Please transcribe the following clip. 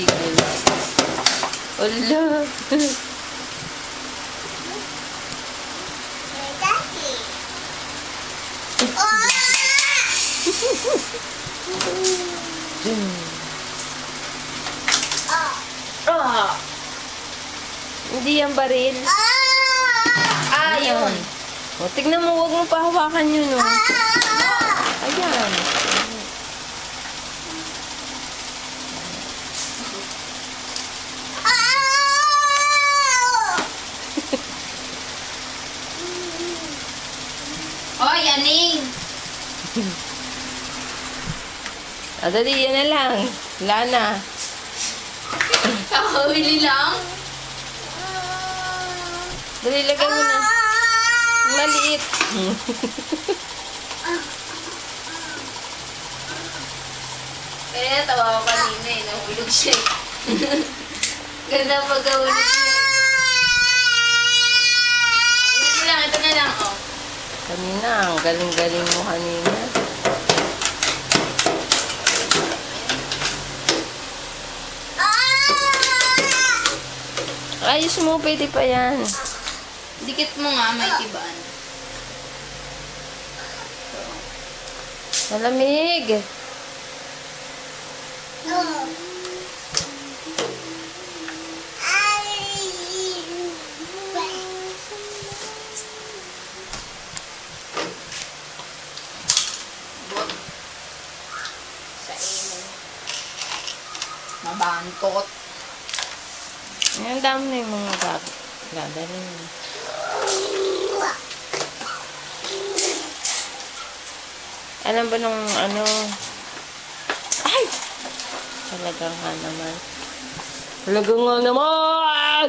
tumigil. Wala. Hindi yan baril. Yun. O, tignan mo, huwag mo pahawakan yun, o. Ayan. Yaning. Dali, yan na lang. Wala na. Kakawili lang. Dali, lagay mo na. Maliit. Kaya tawa ko kanina eh. Nahulog siya eh. Ganda pag-gawin niya. Ito lang, ito na lang oh. Kanina, ang galing-galing mo kanina. Ayos mo, pwede pa yan. Dikit mo nga, may tibaan. Malamig. Sa ino. Mabantot. Ang dami na yung mga gagaling. Alam ba nung ano? Ay! Talagang nga naman. Talagang nga naman!